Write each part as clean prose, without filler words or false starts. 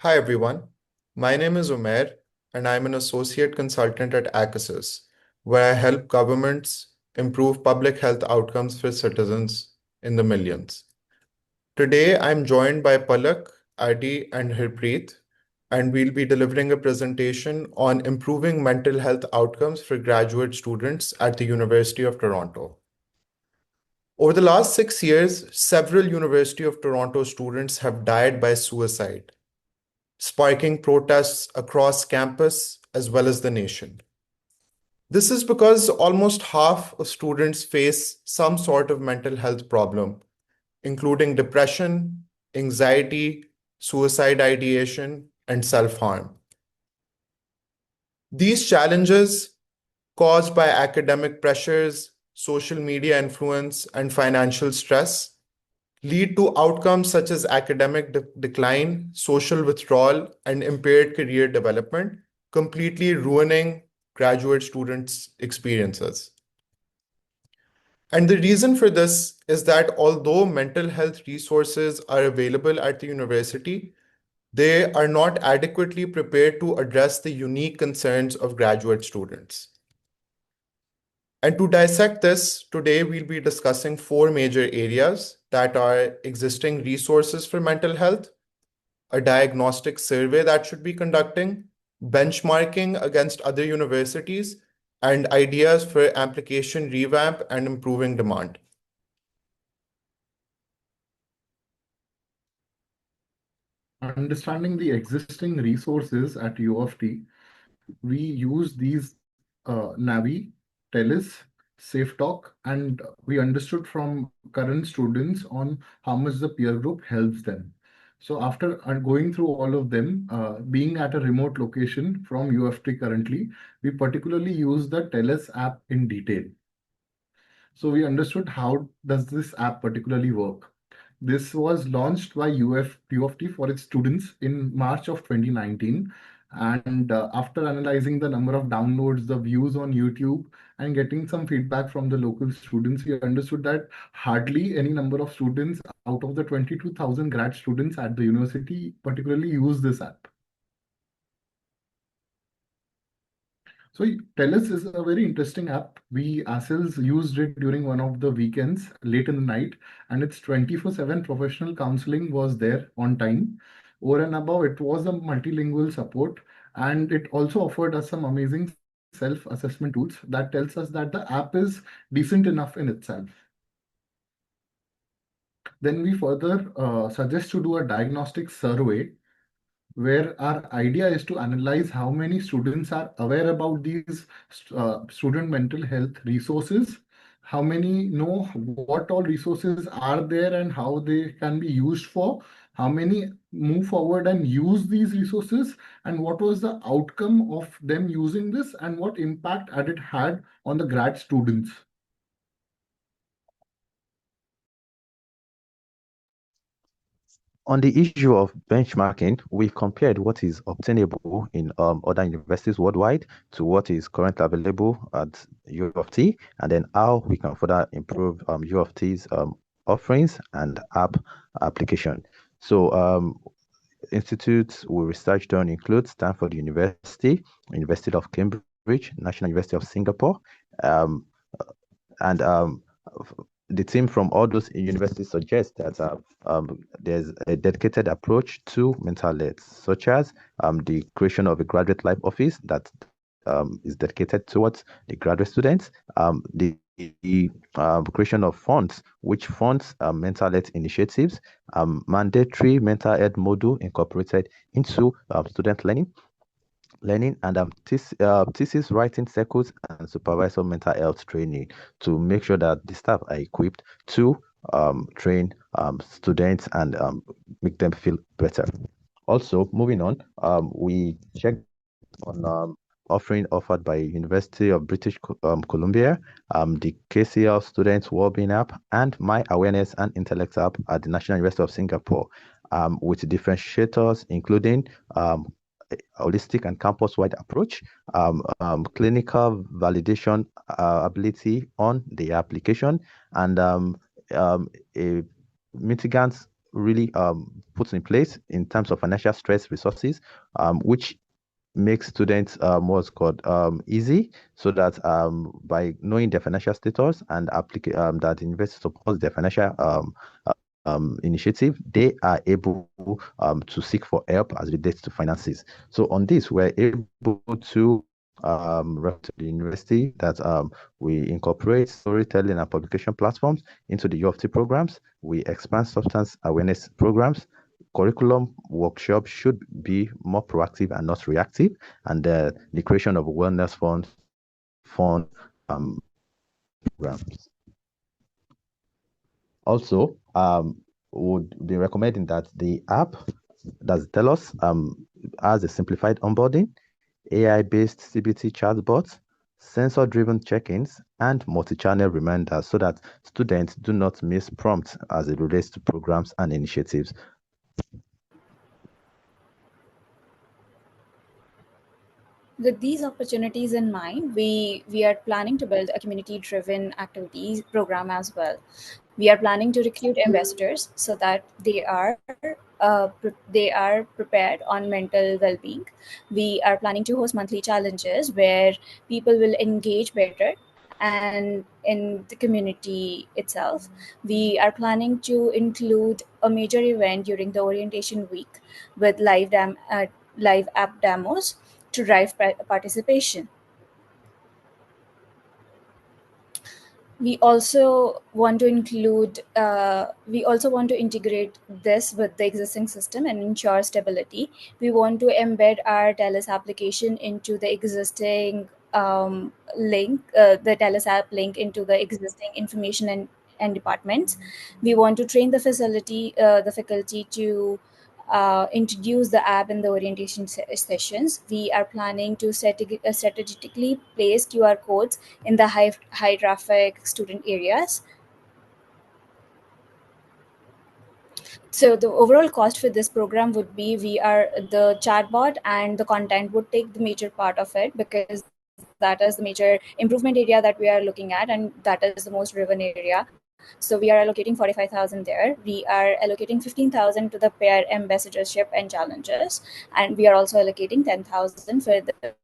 Hi everyone, my name is Umair and I'm an associate consultant at Akasis, where I help governments improve public health outcomes for citizens in the millions. Today I'm joined by Palak, Adi, and Harpreet, and we'll be delivering a presentation on improving mental health outcomes for graduate students at the University of Toronto. Over the last 6 years, several University of Toronto students have died by suicide, sparking protests across campus as well as the nation. This is because almost half of students face some sort of mental health problem, including depression, anxiety, suicide ideation, and self harm. These challenges, caused by academic pressures, social media influence, and financial stress, lead to outcomes such as academic decline, social withdrawal, and impaired career development, completely ruining graduate students' experiences. And the reason for this is that although mental health resources are available at the university, they are not adequately prepared to address the unique concerns of graduate students. And to dissect this, today we'll be discussing four major areas that are existing resources for mental health, a diagnostic survey that should be conducting, benchmarking against other universities, and ideas for application revamp and improving demand. Understanding the existing resources at U of T, we use these Navi, TELUS, SafeTalk, and we understood from current students on how much the peer group helps them. So after going through all of them, being at a remote location from U of T currently, we particularly use the TELUS app in detail. So we understood how does this app particularly work. This was launched by U of T for its students in March of 2019. And after analyzing the number of downloads, the views on YouTube, and getting some feedback from the local students, we understood that hardly any number of students out of the 22,000 grad students at the university particularly use this app. So TELUS is a very interesting app. We ourselves used it during one of the weekends late in the night, and its 24/7 professional counseling was there on time. Over and above, it was a multilingual support, and it also offered us some amazing self-assessment tools that tells us that the app is decent enough in itself. Then we further suggest to do a diagnostic survey where our idea is to analyze how many students are aware about these student mental health resources, how many know what all resources are there and how they can be used for, how many move forward and use these resources, and what was the outcome of them using this and what impact had it had on the grad students. On the issue of benchmarking, we compared what is obtainable in other universities worldwide to what is currently available at U of T, and then how we can further improve U of T's offerings and application. So institutes we researched on include Stanford University, University of Cambridge, National University of Singapore, and the team from all those universities suggest that there's a dedicated approach to mental health, such as the creation of a graduate life office that is dedicated towards the graduate students, the creation of funds, which funds mental health initiatives, mandatory mental health module incorporated into student learning and thesis writing circles and supervisor mental health training to make sure that the staff are equipped to train students and make them feel better. Also, moving on, we checked on offering offered by University of British Columbia, the KCL Students Wellbeing app, and My Awareness and Intellect app at the National University of Singapore, with differentiators including holistic and campus-wide approach, clinical validation ability on the application, and a mitigant really puts in place in terms of financial stress resources, which makes students what's called easy, so that by knowing their financial status and that the university supports their financial initiative, they are able to seek for help as relates to finances. So on this, we're able to recommend to the university that we incorporate storytelling and publication platforms into the U of T programs. We expand substance awareness programs. Curriculum workshop should be more proactive and not reactive, and the creation of wellness fund programs. Also, would be recommending that the app does tell us has a simplified onboarding, AI-based CBT chatbots, sensor-driven check-ins, and multi-channel reminders so that students do not miss prompts as it relates to programs and initiatives. With these opportunities in mind, we are planning to build a community-driven activities program as well. We are planning to recruit ambassadors so that they are prepared on mental well-being. We are planning to host monthly challenges where people will engage better and in the community itself. We are planning to include a major event during the orientation week with live app demos to drive participation. We also want to integrate this with the existing system and ensure stability. We want to embed our TELUS application into the existing the TELUS app link into the existing information and departments. We want to train the faculty to introduce the app in the orientation sessions. We are planning to strategically place QR codes in the high traffic student areas. So the overall cost for this program would be the chatbot and the content would take the major part of it, because that is the major improvement area that we are looking at, and that is the most driven area. So we are allocating 45,000 there. We are allocating 15,000 to the pair ambassadorship and challenges, and we are also allocating 10,000 for the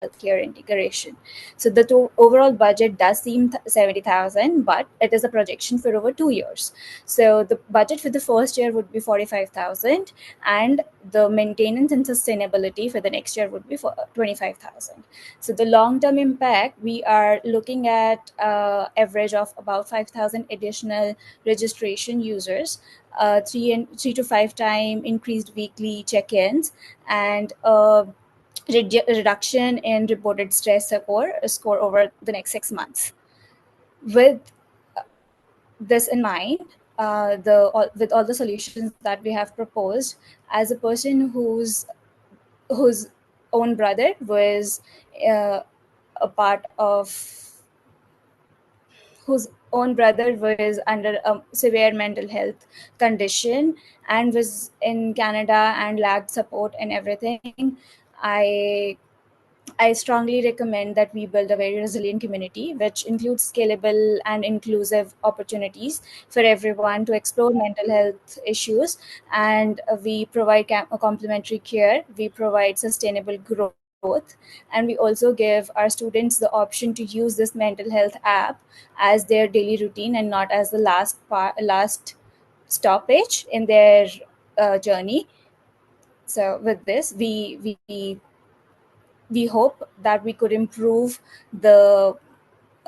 healthcare integration. So the overall budget does seem 70,000, but it is a projection for over 2 years. So the budget for the first year would be 45,000, and the maintenance and sustainability for the next year would be for 25,000. So the long-term impact, we are looking at average of about 5,000 additional registration users, 3 to 5 time increased weekly check-ins, and reduction in reported stress score over the next 6 months. With this in mind, with all the solutions that we have proposed, as a person whose own brother was uh, a part of whose own brother was under a severe mental health condition and was in Canada and lacked support and everything, I I strongly recommend that we build a very resilient community, which includes scalable and inclusive opportunities for everyone to explore mental health issues. And we provide complementary care, we provide sustainable growth, and we also give our students the option to use this mental health app as their daily routine and not as the last stoppage in their journey. So with this, we hope that we could improve the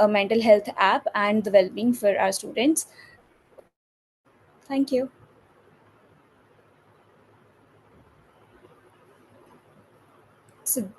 mental health app and the well-being for our students. Thank you. So